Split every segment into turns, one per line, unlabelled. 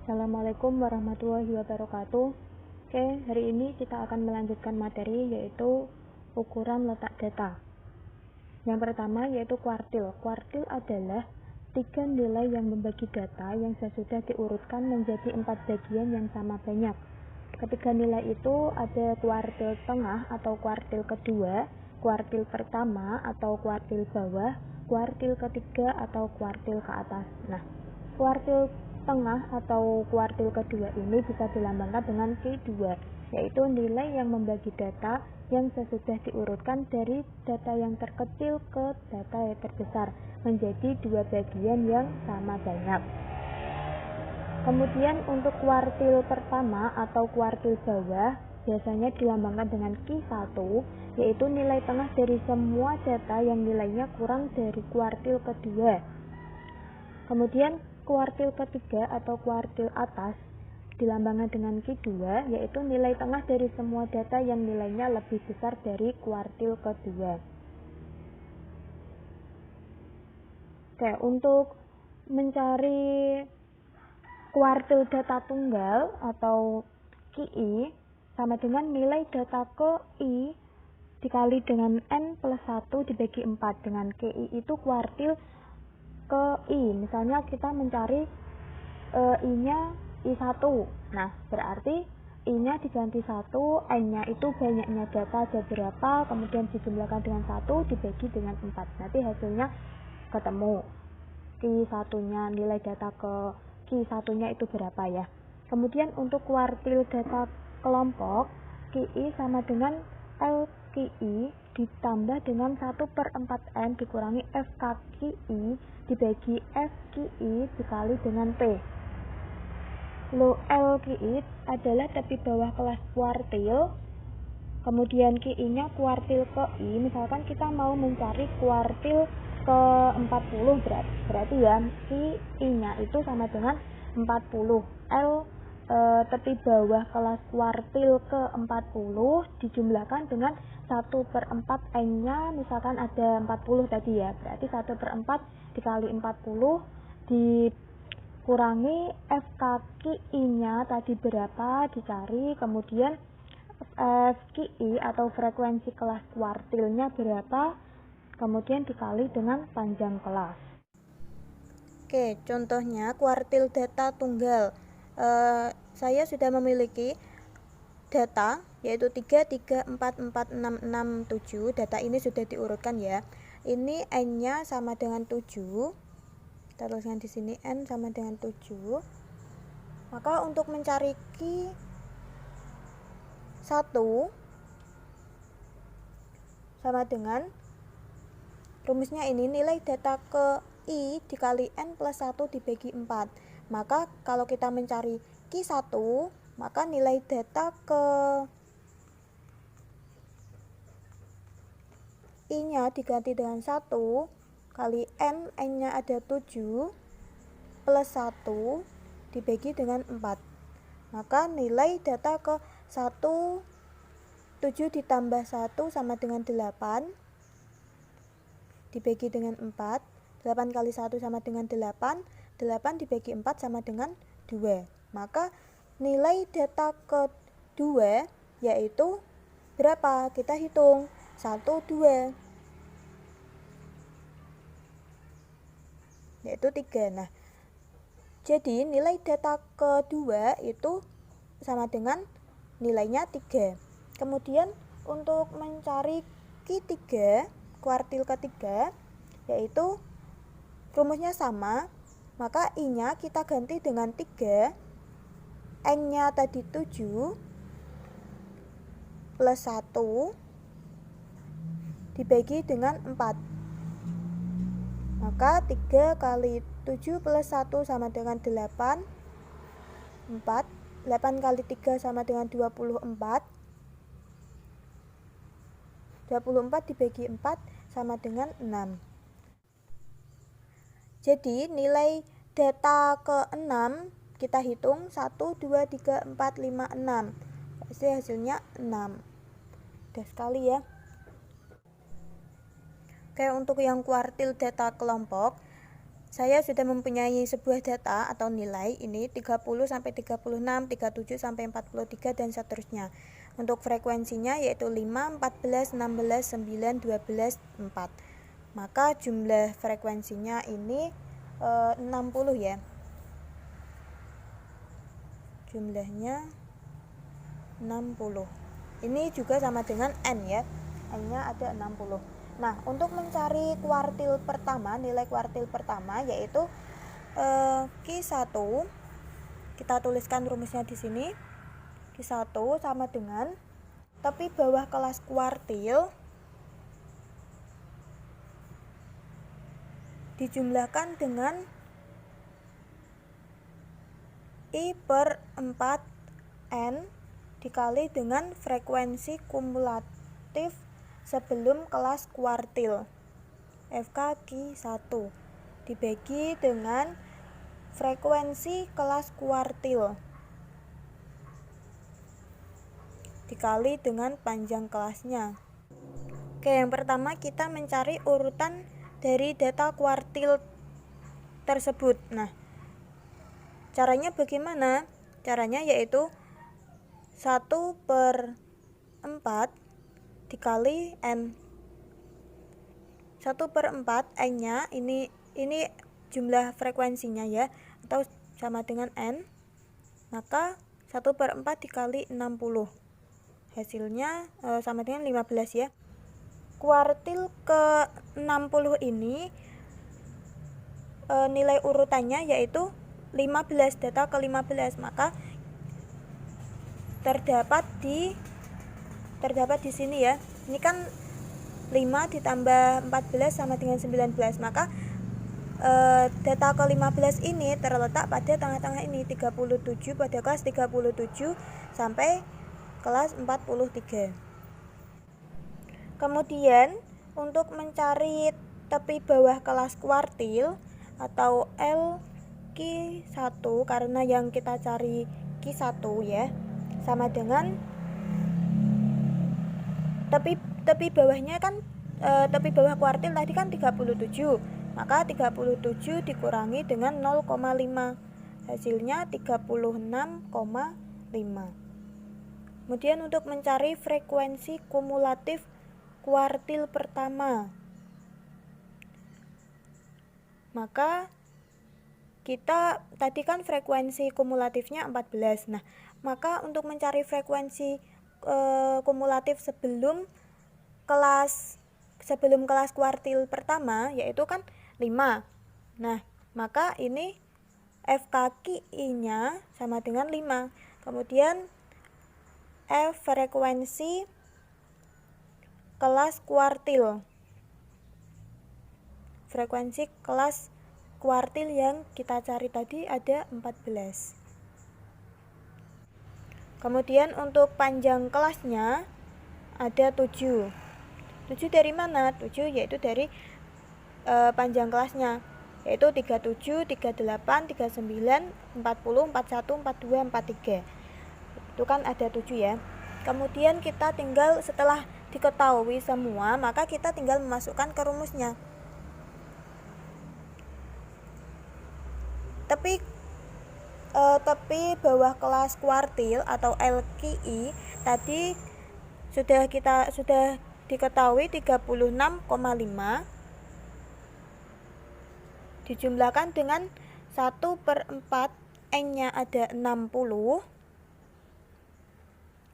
Assalamualaikum warahmatullahi wabarakatuh. Oke, hari ini kita akan melanjutkan materi yaitu ukuran letak data. Yang pertama yaitu kuartil. Kuartil adalah 3 nilai yang membagi data yang sesudah diurutkan menjadi 4 bagian yang sama banyak. Ketiga nilai itu ada kuartil tengah atau kuartil kedua, kuartil pertama atau kuartil bawah, kuartil ketiga atau kuartil ke atas. Nah, kuartil tengah atau kuartil kedua ini bisa dilambangkan dengan Q2, yaitu nilai yang membagi data yang sesudah diurutkan dari data yang terkecil ke data yang terbesar menjadi 2 bagian yang sama banyak. Kemudian untuk kuartil pertama atau kuartil bawah biasanya dilambangkan dengan Q1, yaitu nilai tengah dari semua data yang nilainya kurang dari kuartil kedua. Kemudian kuartil ketiga atau kuartil atas dilambangkan dengan Q2, yaitu nilai tengah dari semua data yang nilainya lebih besar dari kuartil kedua. Oke, untuk mencari kuartil data tunggal atau QI sama dengan nilai data ke I dikali dengan N plus 1 dibagi 4, dengan QI itu kuartil ke I. Misalnya kita mencari I-nya I1. Nah, berarti I-nya diganti 1, N-nya itu banyaknya data ada berapa, kemudian dijumlahkan dengan 1 dibagi dengan 4. Nanti hasilnya ketemu. Q1-nya, nilai data ke Q1-nya itu berapa ya. Kemudian untuk kuartil data kelompok, QI sama dengan LQI ditambah dengan 1/4N dikurangi FKQI dibagi FQI dikali dengan P. LQI adalah tepi bawah kelas kuartil, kemudian QI-nya kuartil ke I. Misalkan kita mau mencari kuartil ke 40 berarti ya QI-nya itu sama dengan 40. Tepi bawah kelas kuartil ke 40 dijumlahkan dengan 1/4 N-nya, misalkan ada 40 tadi ya, berarti 1/4 dikali 40 dikurangi FKQI-nya tadi berapa dicari, kemudian FQI atau frekuensi kelas kuartilnya berapa, kemudian dikali dengan panjang kelas.
Oke, contohnya kuartil data tunggal. Saya sudah memiliki data yaitu 3, 3, 4, 4, 6, 6, 7. Data ini sudah diurutkan ya. Ini N-nya sama dengan 7. Kita tuliskan di sini N sama dengan 7. Maka untuk mencari Q1 sama dengan rumusnya ini nilai data ke I dikali N plus 1 dibagi 4. Maka kalau kita mencari Q1, maka nilai data ke I-nya diganti dengan 1 kali N, N-nya ada 7 plus 1 dibagi dengan 4. Maka nilai data ke 1, 7 ditambah 1 sama dengan 8 dibagi dengan 4. 8 kali 1 sama dengan 8. 8 dibagi 4 sama dengan 2. Maka nilai data kedua yaitu berapa? Kita hitung 1, 2 yaitu 3. Nah, jadi nilai data kedua itu sama dengan nilainya 3. Kemudian untuk mencari Q3 kuartil ketiga yaitu rumusnya sama, maka I-nya kita ganti dengan 3, N-nya tadi 7 plus 1 dibagi dengan 4. Maka 3 kali 7 plus 1 sama dengan 8. 8 kali 3 sama dengan 24. 24 dibagi 4 sama dengan 6. Jadi nilai data ke-6 kita hitung 1, 2, 3, 4, 5, 6. Pasti hasilnya 6. Mudah sekali ya. Oke, untuk yang kuartil data kelompok saya sudah mempunyai sebuah data atau nilai ini 30 sampai 36, 37 sampai 43 dan seterusnya. Untuk frekuensinya yaitu 5, 14, 16, 9, 12, 4. Maka jumlah frekuensinya ini 60 ya. Jumlahnya 60. Ini juga sama dengan N ya. N-nya ada 60. Nah, untuk mencari kuartil pertama, nilai kuartil pertama yaitu Q1. Kita tuliskan rumusnya di sini. Q1 sama dengan tepi bawah kelas kuartil dijumlahkan dengan I per 4N dikali dengan frekuensi kumulatif sebelum kelas kuartil FK Q1 dibagi dengan frekuensi kelas kuartil dikali dengan panjang kelasnya. Oke, yang pertama kita mencari urutan dari data kuartil tersebut. Nah, caranya bagaimana? Caranya yaitu 1 per 4 dikali N. 1 per 4 N-nya ini jumlah frekuensinya ya, atau sama dengan N. Maka 1 per 4 dikali 60. Hasilnya sama dengan 15 ya. Kuartil ke 60 ini nilai urutannya yaitu 15, data ke 15. Maka terdapat di sini ya. Ini kan 5 ditambah 14 sama dengan 19. Maka data ke 15 ini terletak pada tengah-tengah ini, 37, pada kelas 37 sampai kelas 43. Kemudian untuk mencari tepi bawah kelas kuartil atau LQ1, karena yang kita cari Q1 ya, sama dengan tepi bawahnya kan tepi bawah kuartil tadi kan 37. Maka 37 dikurangi dengan 0,5. Hasilnya 36,5. Kemudian untuk mencari frekuensi kumulatif kuartil pertama, maka kita tadi kan frekuensi kumulatifnya 14. Nah, maka untuk mencari frekuensi kumulatif sebelum kelas kuartil pertama yaitu kan 5. Nah, maka ini FKQI-nya sama dengan 5. Kemudian F frekuensi kelas kuartil. Frekuensi kelas kuartil yang kita cari tadi ada 14. Kemudian untuk panjang kelasnya ada 7. 7 dari mana? 7 yaitu dari panjang kelasnya, yaitu 37, 38, 39, 40, 41, 42, 43. Itu kan ada 7 ya. Kemudian kita tinggal setelah diketahui semua, maka kita tinggal memasukkan ke rumusnya. Tepi bawah kelas kuartil atau LQI tadi sudah diketahui 36,5 dijumlahkan dengan 1 per 4 N-nya ada 60.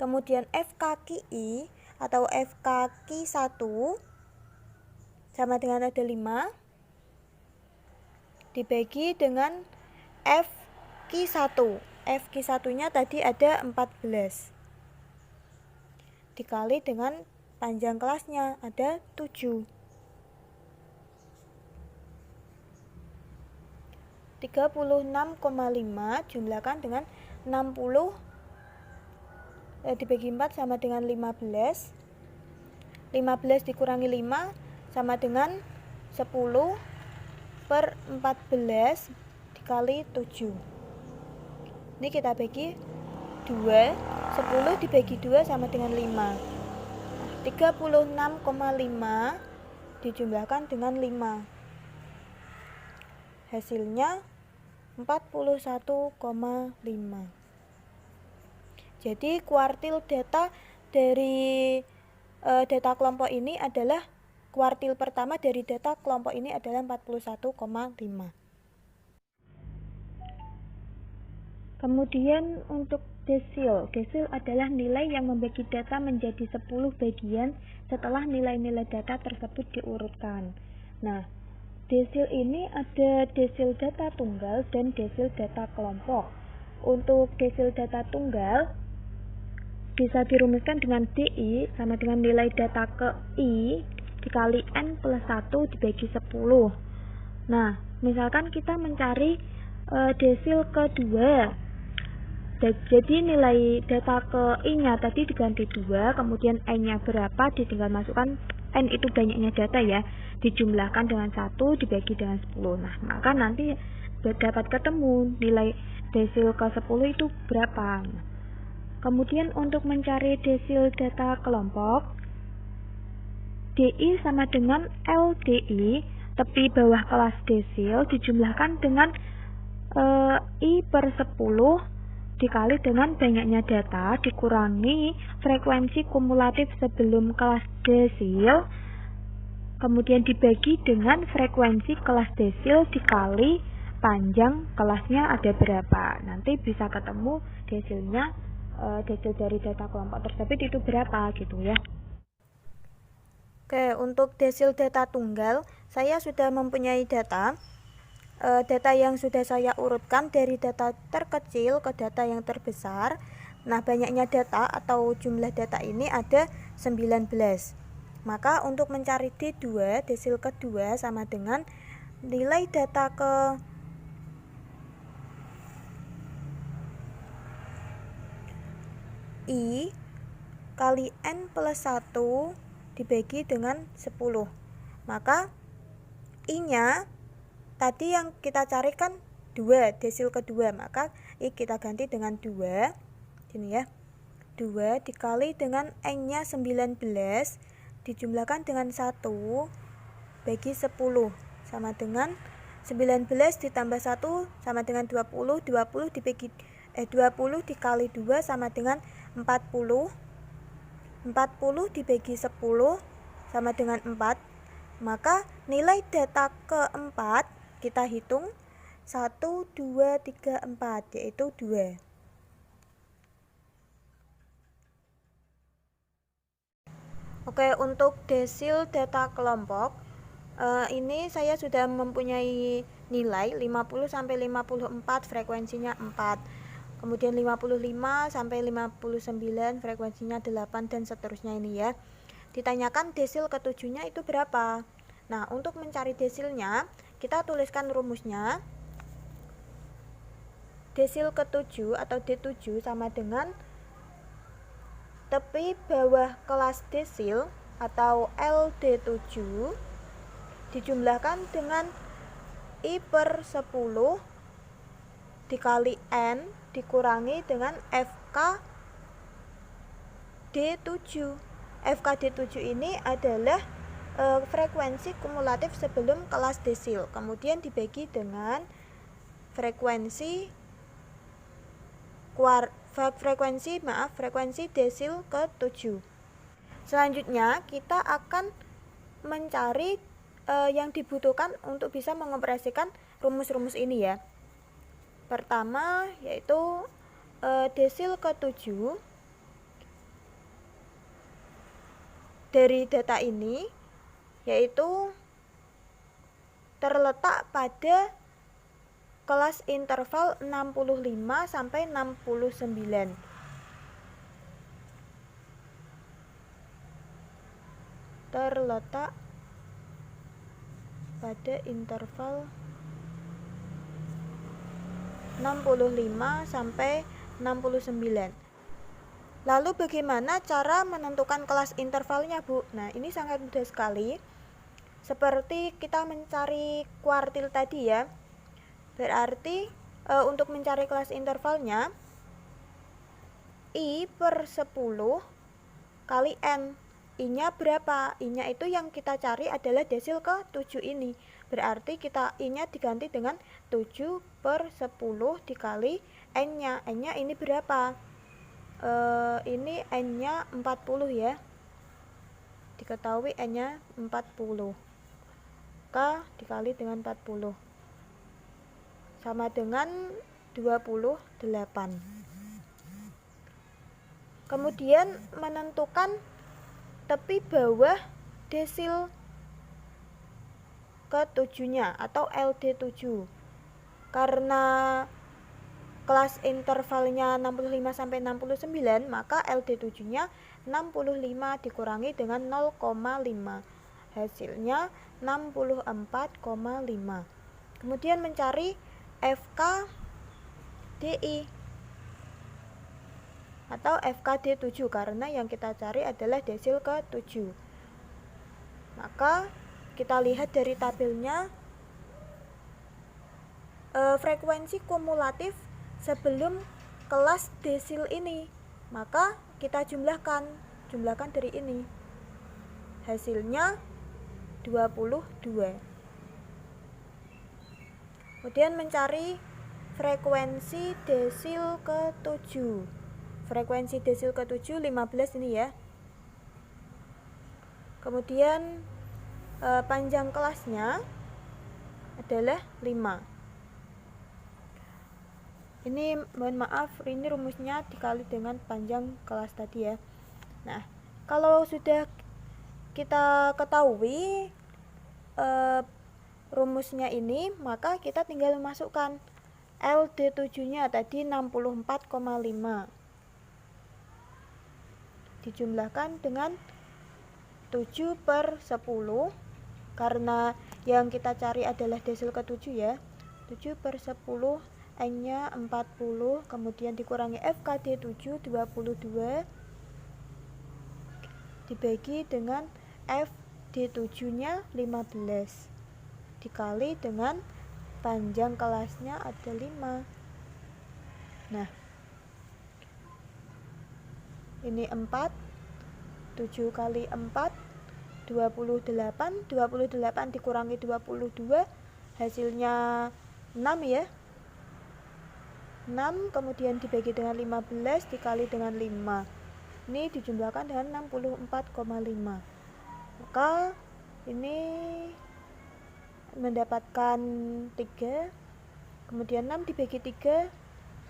Kemudian FKQI atau FKQ1 sama dengan ada 5 dibagi dengan FQ1. FQ1-nya tadi ada 14 dikali dengan panjang kelasnya ada 7. 36,5 jumlahkan dengan 60 dibagi 4 sama dengan 15. 15 dikurangi 5 sama dengan 10 per 14 dikali 7. Ini kita bagi 2. 10 dibagi 2 sama dengan 5. 36,5 dijumlahkan dengan 5. Hasilnya 41,5. Jadi kuartil data dari data kelompok ini adalah kuartil pertama dari data kelompok ini adalah 41,5.
Kemudian untuk desil adalah nilai yang membagi data menjadi 10 bagian setelah nilai-nilai data tersebut diurutkan. Nah, desil ini ada desil data tunggal dan desil data kelompok. Untuk desil data tunggal bisa dirumuskan dengan DI sama dengan nilai data ke I dikali N plus 1 dibagi 10. Nah, misalkan kita mencari desil kedua. Jadi nilai data ke I-nya tadi diganti 2, kemudian N-nya berapa, ditinggal masukkan N itu banyaknya data ya, dijumlahkan dengan 1 dibagi dengan 10. Nah, maka nanti dapat ketemu nilai desil ke 10 itu berapa. Kemudian untuk mencari desil data kelompok, DI sama dengan LDI, tepi bawah kelas desil dijumlahkan dengan I per 10 dikali dengan banyaknya data dikurangi frekuensi kumulatif sebelum kelas desil, kemudian dibagi dengan frekuensi kelas desil dikali panjang kelasnya ada berapa. Nanti bisa ketemu desilnya, desil dari data kelompok tersebut itu berapa gitu ya.
Oke, untuk desil data tunggal saya sudah mempunyai data yang sudah saya urutkan dari data terkecil ke data yang terbesar. Nah, banyaknya data atau jumlah data ini ada 19. Maka untuk mencari D2, desil kedua sama dengan nilai data ke I kali N plus 1 dibagi dengan 10. Maka I-nya tadi yang kita carikan 2, desil kedua, maka I kita ganti dengan 2. Gini ya. 2 dikali dengan N-nya 19 dijumlahkan dengan 1 bagi 10 sama dengan 19 ditambah 1 sama dengan 20 dibagi 20 dikali 2 sama dengan 40 dibagi 10 sama dengan 4. Maka nilai data keempat kita hitung 1, 2, 3, 4 yaitu 2. Oke, untuk desil data kelompok ini saya sudah mempunyai nilai 50 sampai 54 frekuensinya 4. Kemudian 55 sampai 59 frekuensinya 8 dan seterusnya ini ya. Ditanyakan desil ketujuhnya itu berapa. Nah, untuk mencari desilnya kita tuliskan rumusnya. Desil ke-7 atau D7 sama dengan tepi bawah kelas desil atau LD7 dijumlahkan dengan I per 10 dikali N dikurangi dengan FK D7. FK D7 ini adalah frekuensi kumulatif sebelum kelas desil, kemudian dibagi dengan frekuensi desil ke-7. Selanjutnya kita akan mencari yang dibutuhkan untuk bisa mengoperasikan rumus-rumus ini ya. Pertama yaitu desil ke-7 dari data ini yaitu terletak pada kelas interval 65 sampai 69. Terletak pada interval 65 sampai 69. Lalu bagaimana cara menentukan kelas intervalnya, Bu? Nah, ini sangat mudah sekali. Seperti kita mencari kuartil tadi ya. Berarti untuk mencari kelas intervalnya I per 10 kali N. I-nya berapa? I-nya itu yang kita cari adalah desil ke-7 ini. Berarti kita I-nya diganti dengan 7/10 dikali N-nya. N-nya ini berapa? Ini N-nya 40 ya. Diketahui N-nya 40. K dikali dengan 40 sama dengan 28. Kemudian menentukan tepi bawah desil ke-7-nya atau LD7. Karena kelas intervalnya 65 sampai 69, maka LD7-nya 65 dikurangi dengan 0,5. Hasilnya 64,5. Kemudian mencari FK DI atau FKD7 karena yang kita cari adalah desil ke-7. Maka kita lihat dari tabelnya, frekuensi kumulatif sebelum kelas desil ini, maka kita jumlahkan dari ini. Hasilnya 22. Kemudian mencari frekuensi desil ke-7. Frekuensi desil ke-7 15 ini ya. Kemudian panjang kelasnya adalah 5. Ini mohon maaf, ini rumusnya dikali dengan panjang kelas tadi ya. Nah, kalau sudah kita ketahui rumusnya ini, maka kita tinggal memasukkan LD7-nya tadi 64,5 dijumlahkan dengan 7/10 karena yang kita cari adalah desil ke-7 ya. 7/10 N-nya 40, kemudian dikurangi FKD7 22 dibagi dengan FD7-nya 15 dikali dengan panjang kelasnya ada 5. Nah, ini 4, 7 kali 4 28, 28 dikurangi 22 hasilnya 6 ya. 6 kemudian dibagi dengan 15 dikali dengan 5. Ini dijumlahkan dengan 64,5. Maka ini mendapatkan 3. Kemudian 6 dibagi 3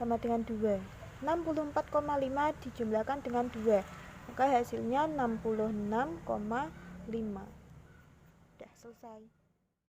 sama dengan 2. 64,5 dijumlahkan dengan 2. Maka hasilnya 66,5. Sudah selesai.